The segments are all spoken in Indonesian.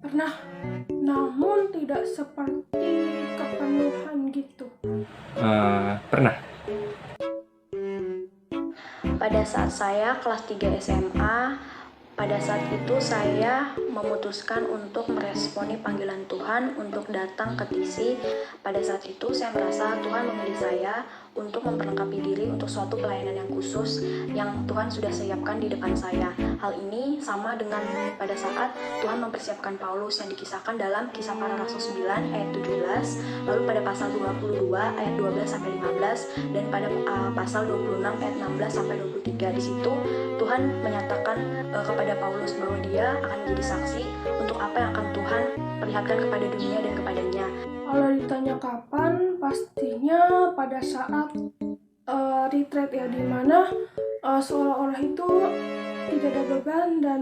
Pernah, namun tidak seperti kepenuhan gitu. Pernah. Pada saat saya kelas 3 SMA, pada saat itu saya memutuskan untuk meresponi panggilan Tuhan untuk datang ke TC. Pada saat itu saya merasa Tuhan memilih saya untuk memperlengkapi diri untuk suatu pelayanan yang khusus yang Tuhan sudah siapkan di depan saya. Hal ini sama dengan pada saat Tuhan mempersiapkan Paulus yang dikisahkan dalam Kisah Para Rasul 9 ayat 17, lalu pada pasal 22 ayat 12 sampai 15, dan pada pasal 26 ayat 16 sampai 23. Di situ Tuhan menyatakan kepada Paulus bahwa dia akan menjadi saksi untuk apa yang akan Tuhan perlihatkan kepada dunia dan kepadanya. Kalau ditanya kapan, pastinya pada saat retreat ya, dimana seolah-olah itu tidak ada beban dan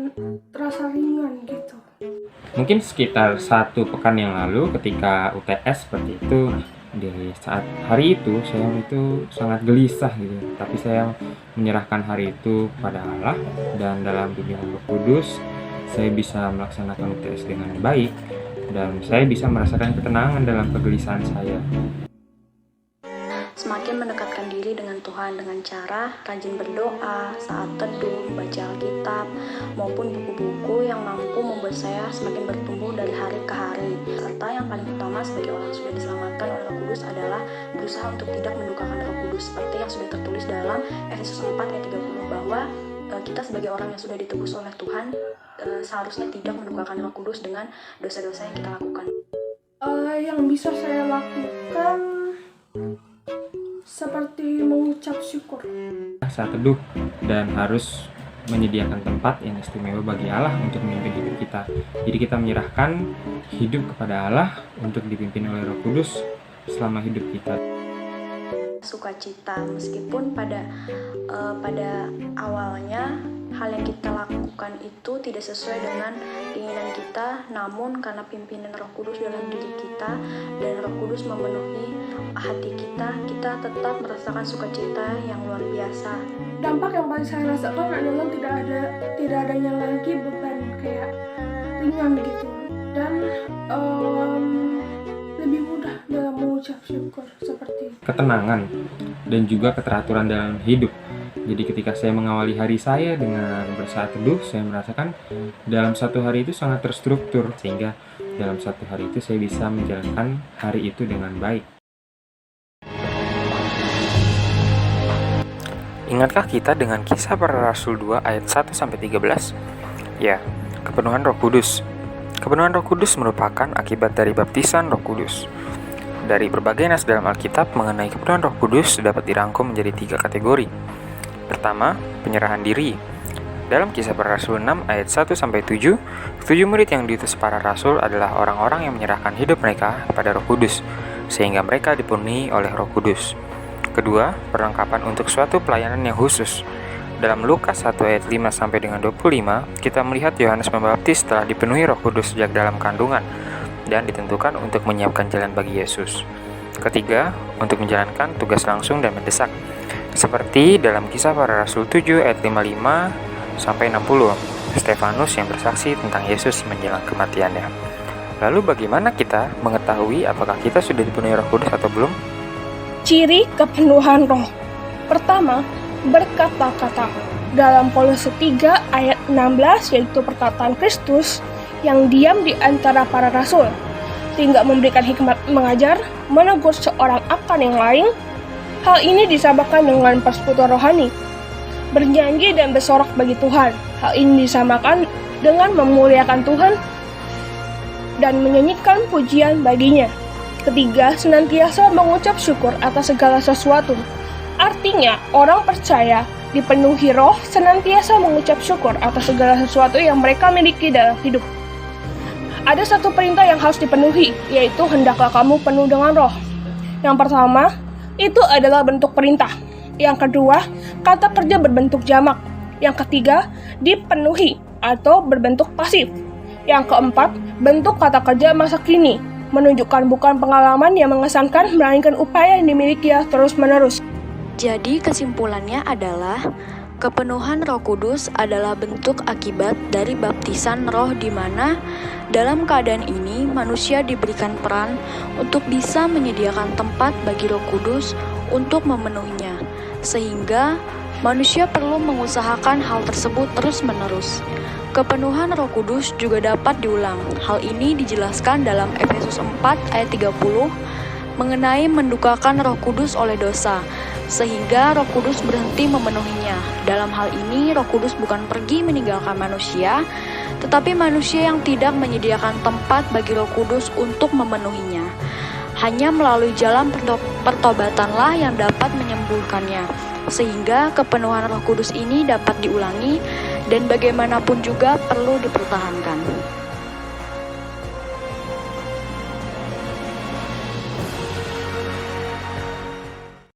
terasa ringan gitu. Mungkin sekitar 1 pekan yang lalu ketika UTS seperti itu, di saat hari itu saya itu sangat gelisah gitu, tapi saya menyerahkan hari itu pada Allah, dan dalam bimbingan Roh Kudus saya bisa melaksanakan UTS dengan baik dan saya bisa merasakan ketenangan dalam kegelisahan saya. Semakin mendekatkan diri dengan Tuhan dengan cara rajin berdoa, saat teduh, baca Alkitab, maupun buku-buku yang mampu membuat saya semakin bertumbuh dari hari ke hari. Serta yang paling utama sebagai orang yang sudah diselamatkan oleh Roh Kudus adalah berusaha untuk tidak mendukakan Roh Kudus, seperti yang sudah tertulis dalam Efesus 4 ayat 30, bahwa kita sebagai orang yang sudah ditebus oleh Tuhan seharusnya tidak mendukakan Roh Kudus dengan dosa-dosa yang kita lakukan. Yang bisa saya lakukan seperti mengucap syukur Saat teduh, dan harus menyediakan tempat yang istimewa bagi Allah untuk memimpin hidup kita. Jadi kita menyerahkan hidup kepada Allah untuk dipimpin oleh Roh Kudus selama hidup kita. Sukacita, meskipun pada awalnya hal yang kita lakukan itu tidak sesuai dengan keinginan kita, namun karena pimpinan Roh Kudus dalam diri kita dan Roh Kudus memenuhi hati kita, kita tetap merasakan sukacita yang luar biasa. Dampak yang paling saya rasakan adalah tidak adanya lagi beban kayak ringan gitu, dan lebih mudah dalam mengucap syukur seperti itu. Ketenangan dan juga keteraturan dalam hidup. Jadi ketika saya mengawali hari saya dengan bersaat teduh, saya merasakan dalam satu hari itu sangat terstruktur, sehingga dalam satu hari itu saya bisa menjalankan hari itu dengan baik. Ingatkah kita dengan Kisah Para Rasul 2 ayat 1-13? Ya, kepenuhan Roh Kudus. Kepenuhan Roh Kudus merupakan akibat dari baptisan Roh Kudus. Dari berbagai nas dalam Alkitab mengenai kepenuhan Roh Kudus dapat dirangkum menjadi 3 kategori. Pertama, penyerahan diri. Dalam Kisah Para Rasul 6 ayat 1-7, 7 murid yang diutus para rasul adalah orang-orang yang menyerahkan hidup mereka kepada Roh Kudus, sehingga mereka dipenuhi oleh Roh Kudus. Kedua, perlengkapan untuk suatu pelayanan yang khusus. Dalam Lukas 1 ayat 5 sampai dengan 25, kita melihat Yohanes Pembaptis telah dipenuhi Roh Kudus sejak dalam kandungan dan ditentukan untuk menyiapkan jalan bagi Yesus. Ketiga, untuk menjalankan tugas langsung dan mendesak. Seperti dalam Kisah Para Rasul 7 ayat 55 sampai 60, Stefanus yang bersaksi tentang Yesus menjelang kematiannya. Lalu bagaimana kita mengetahui apakah kita sudah dipenuhi Roh Kudus atau belum? Ciri kepenuhan roh. Pertama, berkata-kata. Dalam Kolose 3 ayat 16, yaitu perkataan Kristus yang diam di antara para rasul, tidak memberikan hikmat mengajar, menegur seorang akan yang lain. Hal ini disamakan dengan persekutuan rohani, bernyanyi dan bersorak bagi Tuhan. Hal ini disamakan dengan memuliakan Tuhan dan menyanyikan pujian baginya. Ketiga, senantiasa mengucap syukur atas segala sesuatu. Artinya, orang percaya dipenuhi roh senantiasa mengucap syukur atas segala sesuatu yang mereka miliki dalam hidup. Ada satu perintah yang harus dipenuhi, yaitu hendaklah kamu penuh dengan roh. Yang pertama, itu adalah bentuk perintah. Yang kedua, kata kerja berbentuk jamak. Yang ketiga, dipenuhi atau berbentuk pasif. Yang keempat, bentuk kata kerja masa kini, menunjukkan bukan pengalaman yang mengesankan, melainkan upaya yang dimiliki terus-menerus. Jadi kesimpulannya adalah Kepenuhan Roh Kudus adalah bentuk akibat dari baptisan roh di mana dalam keadaan ini manusia diberikan peran untuk bisa menyediakan tempat bagi Roh Kudus untuk memenuhinya, sehingga manusia perlu mengusahakan hal tersebut terus-menerus. Kepenuhan Roh Kudus juga dapat diulang. Hal ini dijelaskan dalam Efesus 4 ayat 30 mengenai mendukakan Roh Kudus oleh dosa, sehingga Roh Kudus berhenti memenuhinya. Dalam hal ini, Roh Kudus bukan pergi meninggalkan manusia, tetapi manusia yang tidak menyediakan tempat bagi Roh Kudus untuk memenuhinya. Hanya melalui jalan pertobatanlah yang dapat menyembuhkannya, sehingga kepenuhan Roh Kudus ini dapat diulangi dan bagaimanapun juga perlu dipertahankan.